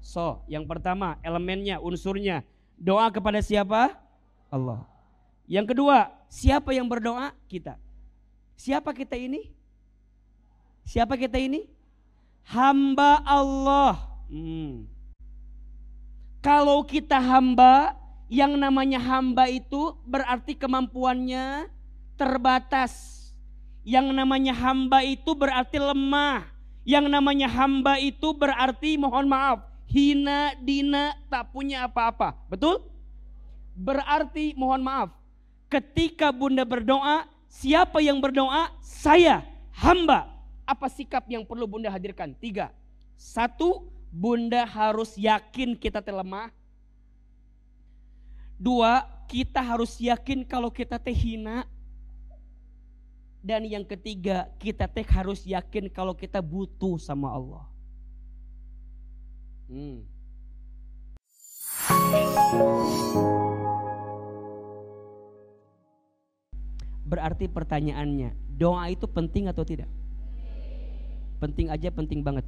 So, yang pertama elemennya, unsurnya, doa kepada siapa? Allah. Yang kedua, siapa yang berdoa? Kita. Siapa kita ini? Siapa kita ini? Hamba Allah. Kalau kita hamba, yang namanya hamba itu berarti kemampuannya terbatas. Yang namanya hamba itu berarti lemah. Yang namanya hamba itu berarti mohon maaf, hina, dina, tak punya apa-apa. Betul? Berarti mohon maaf, ketika Bunda berdoa, siapa yang berdoa? Saya, hamba. Apa sikap yang perlu Bunda hadirkan? 3. 1, Bunda harus yakin kita lemah. 2, kita harus yakin kalau kita hina. Dan yang ketiga, kita harus yakin kalau kita butuh sama Allah. Berarti pertanyaannya, doa itu penting atau tidak? Penting aja, penting banget.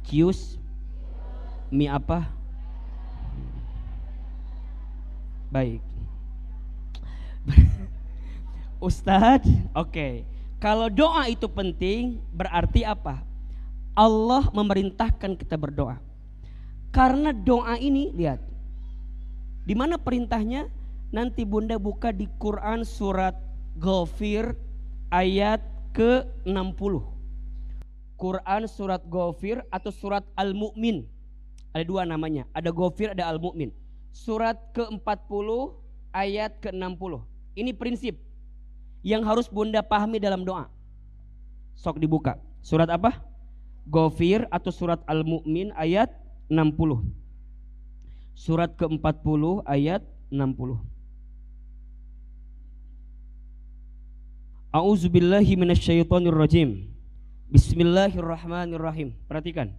Kius, mi apa? Baik. Ustadz, oke. Kalau doa itu penting, berarti apa? Allah memerintahkan kita berdoa. Karena doa ini, lihat. Di mana perintahnya? Nanti Bunda buka di Quran surat Ghafir ayat ke-60. Quran surat Ghafir atau surat Al-Mu'min. Ada 2 namanya, ada Ghafir, ada Al-Mu'min. Surat ke-40 ayat ke-60. Ini prinsip yang harus Bunda pahami dalam doa. Sok dibuka. Surat apa? Ghafir atau surat Al-Mu'min ayat 60. Surat ke-40 ayat 60. A'udzubillahi minasyaitonirrajim. Bismillahirrahmanirrahim. Perhatikan.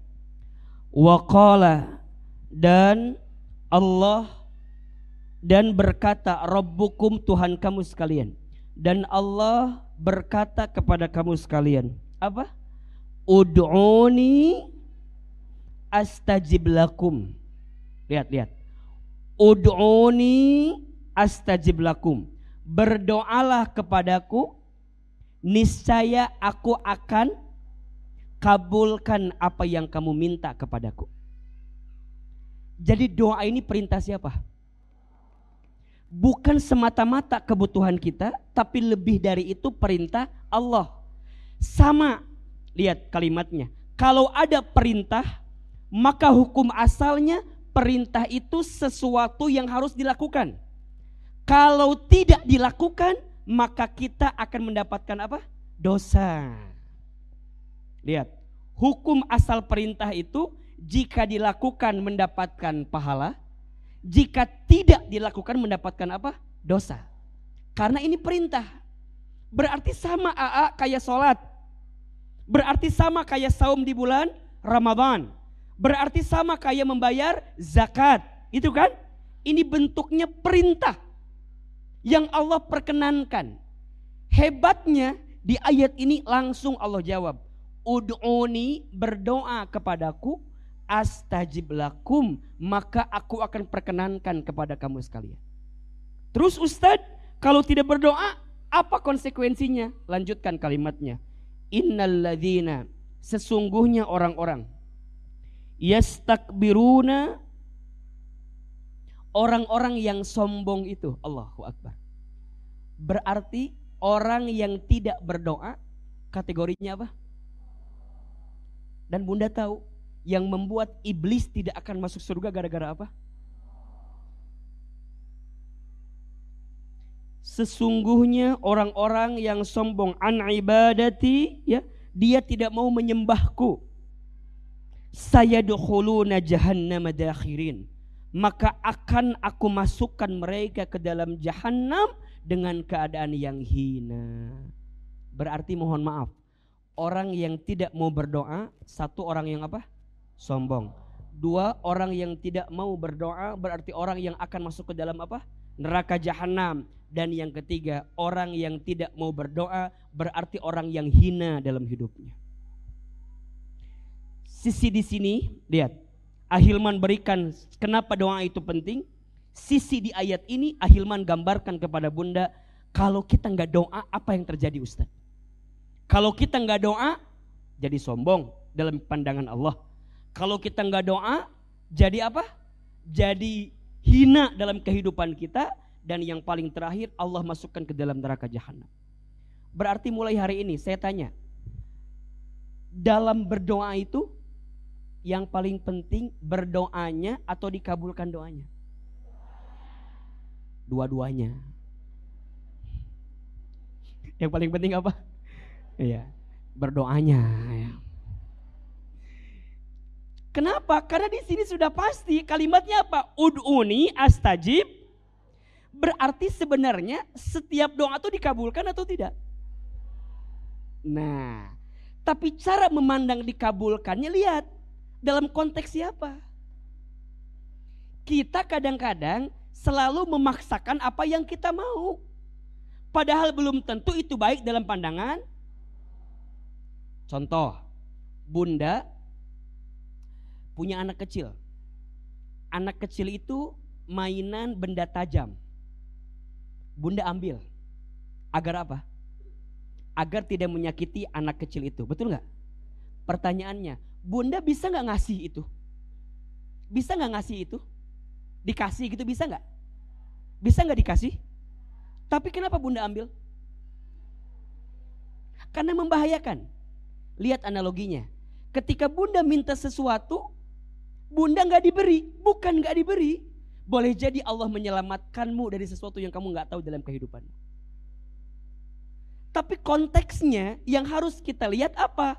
Wa qala, dan Allah, dan berkata Rabbukum, Tuhan kamu sekalian. Dan Allah berkata kepada kamu sekalian. Apa? Ud'uni astajib lakum. Lihat. Ud'uni astajib lakum. Berdoalah kepadaku, niscaya aku akan kabulkan apa yang kamu minta kepadaku. Jadi doa ini perintah siapa? Bukan semata-mata kebutuhan kita, tapi lebih dari itu perintah Allah. Sama, lihat kalimatnya. Kalau ada perintah, maka hukum asalnya perintah itu sesuatu yang harus dilakukan. Kalau tidak dilakukan, maka kita akan mendapatkan apa? Dosa. Lihat, hukum asal perintah itu jika dilakukan mendapatkan pahala, jika tidak dilakukan mendapatkan apa? Dosa. Karena ini perintah. Berarti sama kayak sholat. Berarti sama kayak saum di bulan Ramadan. Berarti sama kayak membayar zakat. Itu kan? Ini bentuknya perintah yang Allah perkenankan. Hebatnya di ayat ini langsung Allah jawab. Ud'uni, berdoa kepadaku, astajib lakum, maka aku akan perkenankan kepada kamu sekalian. Terus Ustadz, kalau tidak berdoa apa konsekuensinya? Lanjutkan kalimatnya. Innalladzina, sesungguhnya orang-orang, yastakbiruna, orang-orang yang sombong itu, Allahu Akbar. Berarti orang yang tidak berdoa kategorinya apa? Dan Bunda tahu yang membuat iblis tidak akan masuk surga gara-gara apa? Sesungguhnya orang-orang yang sombong an ibadati, ya, dia tidak mau menyembahku. Sayadkhuluna jahannam dakhirin, maka akan aku masukkan mereka ke dalam jahanam dengan keadaan yang hina. Berarti mohon maaf, orang yang tidak mau berdoa, 1 orang yang apa? Sombong. 2 orang yang tidak mau berdoa berarti orang yang akan masuk ke dalam apa? Neraka jahanam. Dan yang ketiga, orang yang tidak mau berdoa berarti orang yang hina dalam hidupnya. Sisi di sini, lihat. Ahilman berikan kenapa doa itu penting. Sisi di ayat ini Ahilman gambarkan kepada Bunda, kalau kita nggak doa apa yang terjadi Ustaz? Kalau kita nggak doa jadi sombong dalam pandangan Allah. Kalau kita nggak doa jadi apa? Jadi hina dalam kehidupan kita. Dan yang paling terakhir Allah masukkan ke dalam neraka jahanam. Berarti mulai hari ini saya tanya, dalam berdoa itu yang paling penting berdoanya atau dikabulkan doanya? Dua-duanya. Yang paling penting apa? Iya, berdoanya. Ya. Kenapa? Karena di sini sudah pasti kalimatnya apa? Ud'uni astajib. Berarti sebenarnya setiap doa itu dikabulkan atau tidak? Nah, tapi cara memandang dikabulkannya lihat dalam konteks siapa. Kita kadang-kadang selalu memaksakan apa yang kita mau. Padahal belum tentu itu baik dalam pandangan. Contoh, Bunda punya anak kecil. Anak kecil itu mainan benda tajam. Bunda ambil. Agar apa? Agar tidak menyakiti anak kecil itu. Betul gak? Pertanyaannya, Bunda bisa gak ngasih itu? Bisa gak ngasih itu? Dikasih gitu bisa gak? Bisa gak dikasih? Tapi kenapa Bunda ambil? Karena membahayakan. Lihat analoginya. Ketika Bunda minta sesuatu, Bunda gak diberi. Bukan gak diberi. Boleh jadi Allah menyelamatkanmu dari sesuatu yang kamu gak tahu dalam kehidupanmu. Tapi konteksnya yang harus kita lihat apa?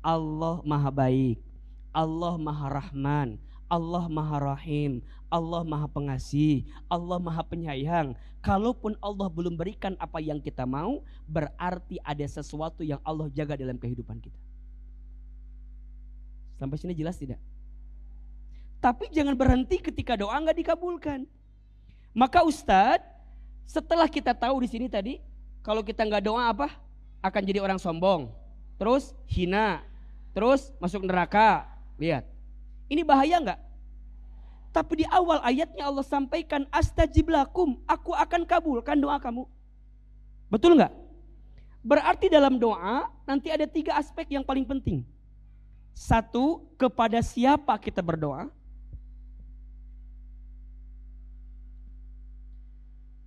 Allah maha baik, Allah maha rahman, Allah maha rahim, Allah maha pengasih, Allah maha penyayang. Kalaupun Allah belum berikan apa yang kita mau, berarti ada sesuatu yang Allah jaga dalam kehidupan kita. Sampai sini jelas tidak? Tapi jangan berhenti ketika doa gak dikabulkan. Maka Ustadz, setelah kita tahu di sini tadi, kalau kita nggak doa apa? Akan jadi orang sombong. Terus hina. Terus masuk neraka. Lihat. Ini bahaya nggak? Tapi di awal ayatnya Allah sampaikan astajib lakum. Aku akan kabulkan doa kamu. Betul nggak? Berarti dalam doa nanti ada 3 aspek yang paling penting. 1, kepada siapa kita berdoa.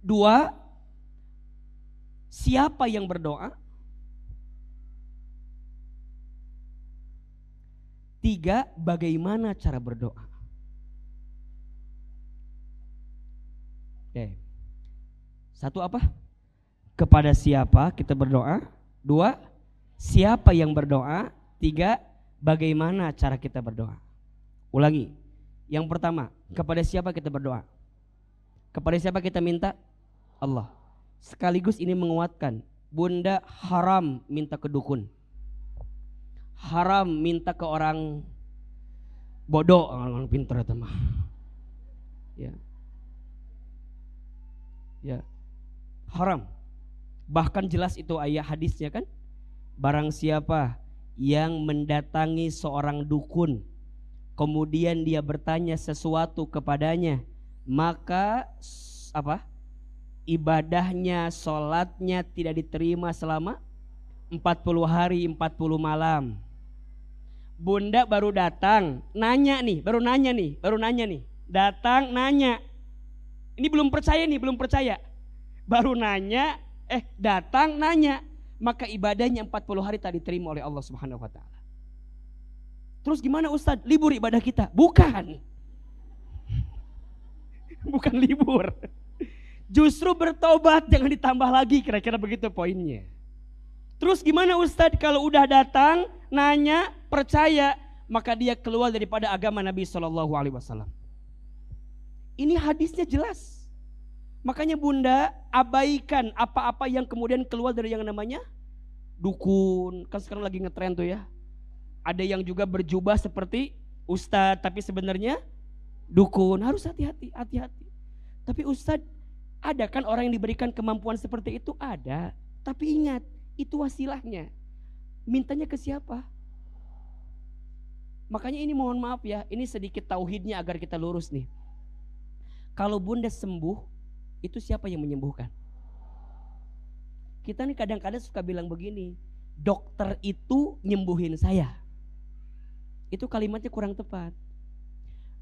2, siapa yang berdoa? 3, bagaimana cara berdoa? Oke. 1 apa? Kepada siapa kita berdoa? 2, siapa yang berdoa? 3, bagaimana cara kita berdoa? Ulangi. Yang pertama, kepada siapa kita berdoa? Kepada siapa kita minta? Allah. Sekaligus ini menguatkan, Bunda haram minta ke dukun. Haram minta ke orang bodoh, orang pintar itu mah. Ya. Ya. Haram. Bahkan jelas itu ayat hadisnya kan? Barang siapa yang mendatangi seorang dukun, kemudian dia bertanya sesuatu kepadanya, maka apa? Ibadahnya, sholatnya tidak diterima selama 40 hari 40 malam. Bunda baru datang, nanya nih, baru nanya nih. Datang nanya. Ini belum percaya nih, belum percaya. Baru nanya, datang nanya. Maka ibadahnya 40 hari tak diterima oleh Allah Subhanahu wa taala. Terus gimana Ustadz? Libur ibadah kita? Bukan. Bukan libur. Justru bertobat, jangan ditambah lagi, kira-kira begitu poinnya. Terus gimana Ustadz kalau udah datang, nanya, percaya, maka dia keluar daripada agama Nabi SAW. Ini hadisnya jelas. Makanya Bunda abaikan apa-apa yang kemudian keluar dari yang namanya dukun. Kan sekarang lagi ngetren tuh ya. Ada yang juga berjubah seperti Ustadz, tapi sebenarnya dukun. Harus hati-hati. Tapi Ustadz, ada kan orang yang diberikan kemampuan seperti itu? Ada. Tapi ingat, itu wasilahnya. Mintanya ke siapa? Makanya ini mohon maaf ya, ini sedikit tauhidnya agar kita lurus nih. Kalau bunda sembuh, itu siapa yang menyembuhkan? Kita nih kadang-kadang suka bilang begini, dokter itu nyembuhin saya. Itu kalimatnya kurang tepat.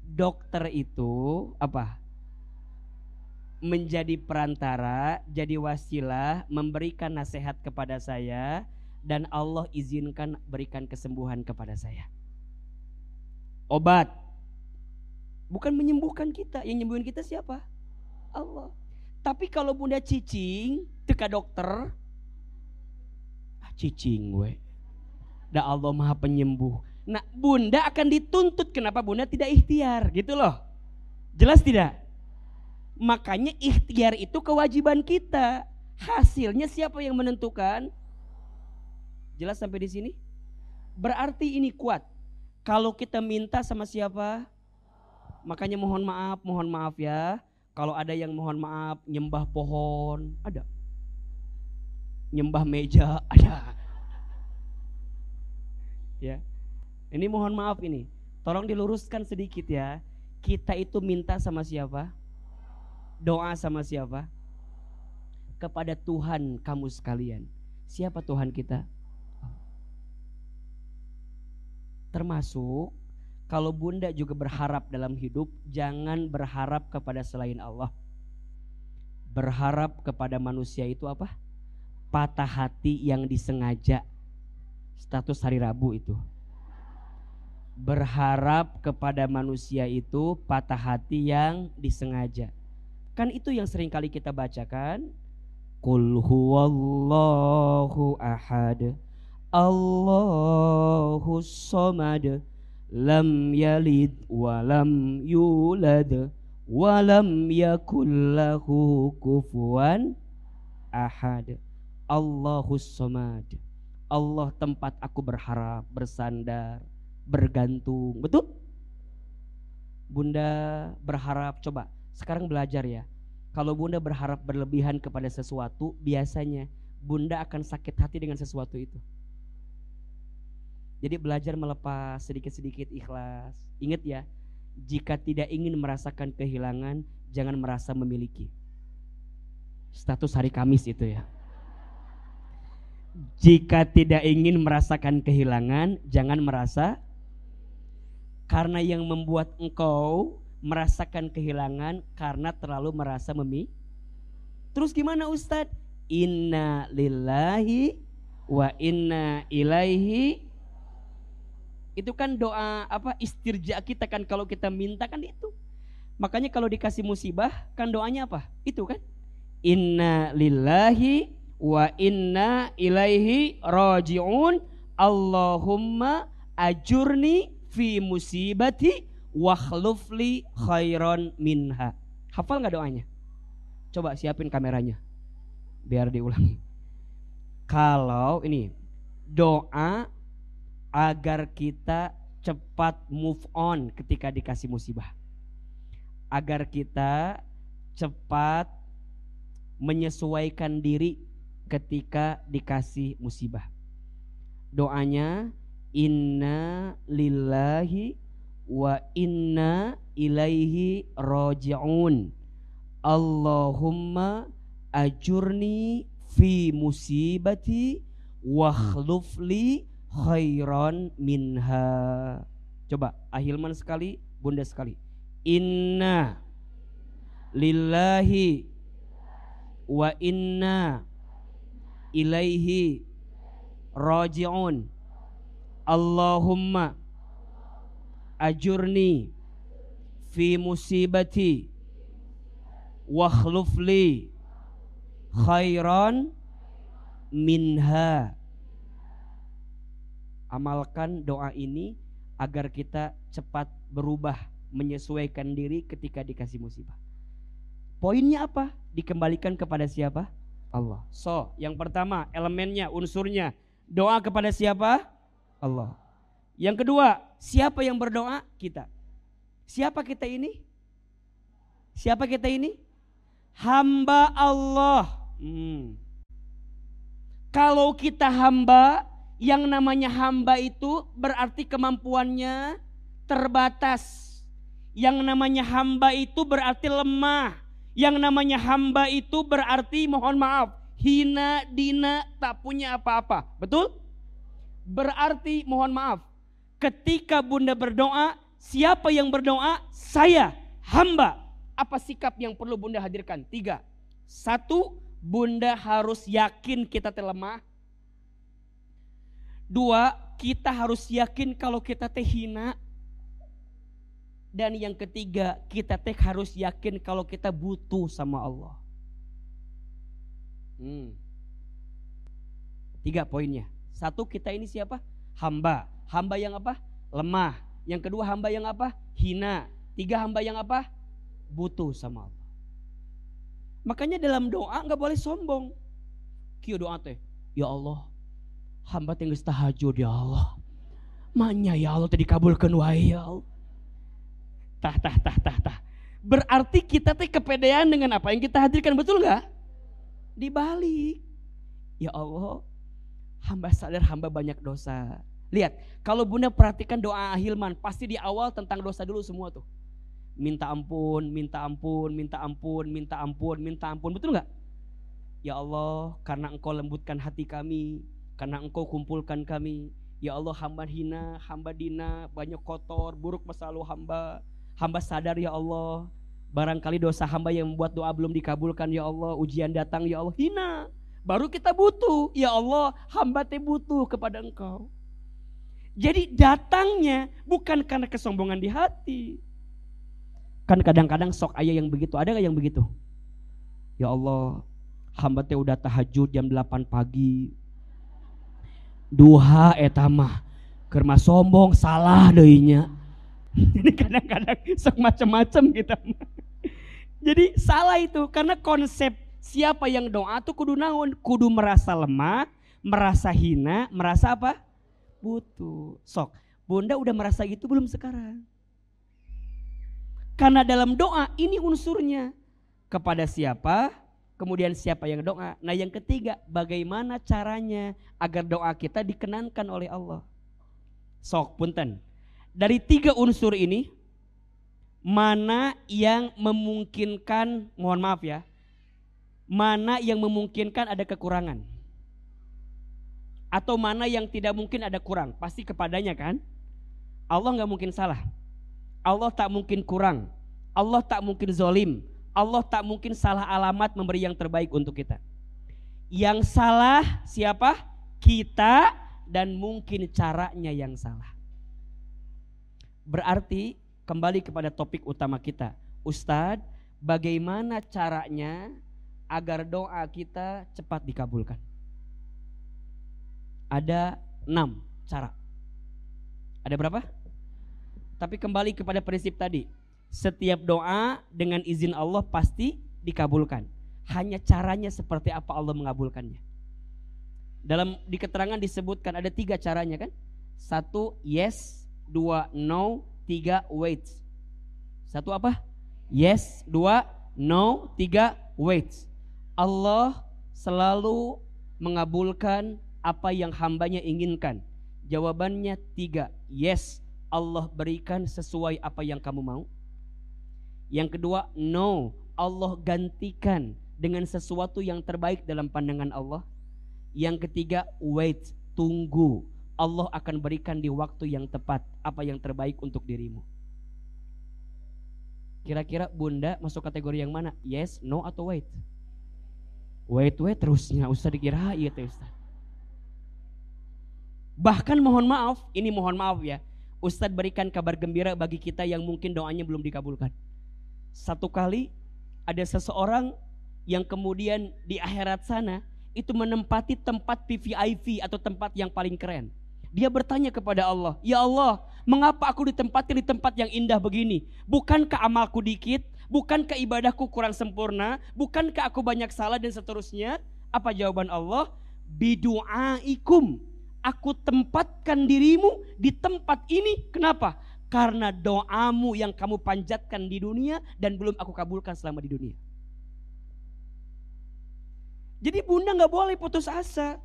Dokter itu apa? Menjadi perantara, jadi wasilah, memberikan nasihat kepada saya, dan Allah izinkan berikan kesembuhan kepada saya. Obat bukan menyembuhkan kita, yang nyembuhin kita siapa? Allah. Tapi kalau bunda cicing teka dokter, cicing gue, dah Allah maha penyembuh. Nah bunda akan dituntut, kenapa bunda tidak ikhtiar gitu loh. Jelas tidak? Makanya ikhtiar itu kewajiban kita. Hasilnya siapa yang menentukan? Jelas sampai di sini? Berarti ini kuat. Kalau kita minta sama siapa? Makanya mohon maaf ya. Kalau ada yang mohon maaf nyembah pohon, ada. Nyembah meja, ada. Ya. Ini mohon maaf ini. Tolong diluruskan sedikit ya. Kita itu minta sama siapa? Doa sama siapa? Kepada Tuhan kamu sekalian. Siapa Tuhan kita? Termasuk kalau bunda juga berharap dalam hidup, jangan berharap kepada selain Allah. Berharap kepada manusia itu apa? Patah hati yang disengaja. Status hari Rabu itu. Berharap kepada manusia itu patah hati yang disengaja. Kan itu yang sering kali kita bacakan. Qul huwallahu ahad, Allahus somad, lam yalid walam yulad, walam yakullahu kufuwan ahad. Allahus somad. Allah tempat aku berharap, bersandar, bergantung. Betul? Bunda berharap, coba sekarang belajar ya. Kalau bunda berharap berlebihan kepada sesuatu, biasanya bunda akan sakit hati dengan sesuatu itu. Jadi belajar melepas sedikit-sedikit, ikhlas. Ingat ya, jika tidak ingin merasakan kehilangan, jangan merasa memiliki. Status hari Kamis itu ya. Jika tidak ingin merasakan kehilangan, jangan merasa. Karena yang membuat engkau merasakan kehilangan karena terlalu merasa Terus gimana Ustadz? Inna lillahi wa inna ilaihi. Itu kan doa apa, istirja kita kan, kalau kita minta kan itu. Makanya kalau dikasih musibah kan doanya apa? Itu kan. Inna lillahi wa inna ilaihi raji'un. Allahumma ajurni fi musibati wa khlufli khairan minha. Hafal gak doanya? Coba siapin kameranya biar diulangi. Kalau ini doa agar kita cepat move on ketika dikasih musibah, agar kita cepat menyesuaikan diri ketika dikasih musibah. Doanya inna lillahi wa inna ilaihi raji'un. Allahumma ajurni fi musibati wa khlufli khairan minha. Coba ahilman sekali, bunda sekali. Inna lillahi wa inna ilaihi raji'un. Allahumma ajurni fi musibati wa khlufli khairan minha. Amalkan doa ini agar kita cepat berubah, menyesuaikan diri ketika dikasih musibah. Poinnya apa? Dikembalikan kepada siapa? Allah. So, yang pertama elemennya, unsurnya, doa kepada siapa? Allah. Yang kedua, siapa yang berdoa? Kita. Siapa kita ini? Siapa kita ini? Hamba Allah. Kalau kita hamba, Yang namanya hamba itu berarti kemampuannya terbatas. Yang namanya hamba itu berarti lemah. Yang namanya hamba itu berarti mohon maaf, hina, dina, tak punya apa-apa. Betul? Berarti mohon maaf, ketika Bunda berdoa, siapa yang berdoa? Saya, hamba. Apa sikap yang perlu Bunda hadirkan? 3. 1, Bunda harus yakin kita lemah. 2, kita harus yakin kalau kita hina. Dan yang ketiga, kita harus yakin kalau kita butuh sama Allah. 3 poinnya. 1, kita ini siapa? Hamba. Hamba yang apa? Lemah. Yang kedua, hamba yang apa? Hina. 3, hamba yang apa? Butuh sama Allah. Makanya dalam doa gak boleh sombong. Kieu doa teh, ya Allah, hamba teh geus tahajud ya Allah. Manya ya Allah teh dikabulkeun wae ya Allah. Tah. Berarti kita teh kepedean dengan apa yang kita hadirkan, betul gak? Dibalik, ya Allah, hamba sadar hamba banyak dosa. Lihat, kalau Bunda perhatikan doa Hilman, pasti di awal tentang dosa dulu semua tuh. Minta ampun, minta ampun, minta ampun, minta ampun, minta ampun, betul gak? Ya Allah, karena Engkau lembutkan hati kami, karena Engkau kumpulkan kami. Ya Allah, hamba hina, hamba dina, banyak kotor, buruk masa lalu hamba. Hamba sadar ya Allah, barangkali dosa hamba yang membuat doa belum dikabulkan ya Allah. Ujian datang ya Allah, hina. Baru kita butuh, ya Allah, hamba teh butuh kepada Engkau. Jadi datangnya bukan karena kesombongan di hati. Kan kadang-kadang sok ayah yang begitu, ada gak yang begitu? Ya Allah, hamba teh udah tahajud jam 8 pagi. Duha eta mah keur mah sombong, salah deuinya. Jadi kadang-kadang sok macam-macam kita. Jadi salah itu, karena konsep siapa yang doa tuh kudu naon, kudu merasa lemah, merasa hina, merasa apa? Butuh. Sok, Bunda udah merasa gitu belum sekarang? Karena dalam doa ini unsurnya, kepada siapa, kemudian siapa yang doa. Nah yang ketiga, bagaimana caranya agar doa kita dikenankan oleh Allah. Sok punten, dari 3 unsur ini, mana yang memungkinkan, mohon maaf ya, mana yang memungkinkan ada kekurangan, atau mana yang tidak mungkin ada kurang? Pasti kepadanya kan? Allah gak mungkin salah, Allah tak mungkin kurang, Allah tak mungkin zolim, Allah tak mungkin salah alamat memberi yang terbaik untuk kita. Yang salah siapa? Kita, dan mungkin caranya yang salah. Berarti kembali kepada topik utama kita, Ustadz, bagaimana caranya agar doa kita cepat dikabulkan? Ada 6 cara. Ada berapa? Tapi kembali kepada prinsip tadi, setiap doa dengan izin Allah pasti dikabulkan. Hanya caranya seperti apa Allah mengabulkannya. Di keterangan disebutkan ada 3 caranya kan? 1 yes, 2 no, 3 wait. 1 apa? Yes, 2 no, 3 wait. Allah selalu mengabulkan apa yang hambanya inginkan. Jawabannya 3. Yes, Allah berikan sesuai apa yang kamu mau. Yang kedua, no, Allah gantikan dengan sesuatu yang terbaik dalam pandangan Allah. Yang ketiga, wait, tunggu, Allah akan berikan di waktu yang tepat apa yang terbaik untuk dirimu. Kira-kira Bunda masuk kategori yang mana? Yes, no, atau wait? Wait terusnya usah dikira iya teh Ustaz. Bahkan mohon maaf ya, Ustadz berikan kabar gembira bagi kita yang mungkin doanya belum dikabulkan. Satu kali ada seseorang yang kemudian di akhirat sana itu menempati tempat VVIP atau tempat yang paling keren. Dia bertanya kepada Allah, ya Allah, mengapa aku ditempati di tempat yang indah begini? Bukankah amalku dikit? Bukankah ibadahku kurang sempurna? Bukankah aku banyak salah dan seterusnya? Apa jawaban Allah? Bidu'aikum, aku tempatkan dirimu di tempat ini. Kenapa? Karena doamu yang kamu panjatkan di dunia dan belum aku kabulkan selama di dunia. Jadi Bunda gak boleh putus asa.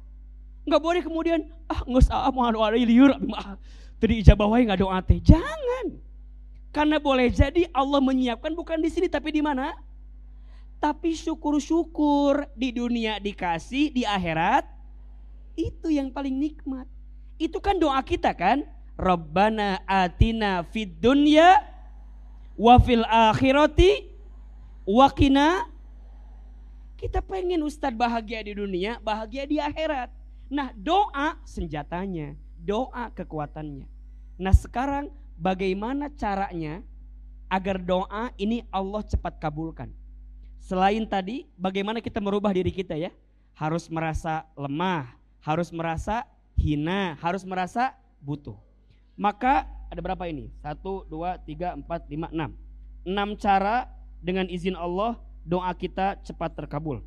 Nggak boleh kemudian geus moal doa lieur tadi ijabah wae nggak doa teh. Jangan. Karena boleh jadi Allah menyiapkan bukan di sini tapi di mana? Tapi syukur-syukur di dunia dikasih, di akhirat itu yang paling nikmat. Itu kan doa kita kan? Rabbana atina fid dunya wa fil akhirati wa qina. Kita pengen Ustadz bahagia di dunia, bahagia di akhirat. Nah, doa senjatanya, doa kekuatannya. Nah, sekarang bagaimana caranya agar doa ini Allah cepat kabulkan? Selain tadi, bagaimana kita merubah diri kita ya? Harus merasa lemah, harus merasa hina, harus merasa butuh. Maka ada berapa ini? 1, 2, 3, 4, 5, 6. 6 cara dengan izin Allah doa kita cepat terkabul.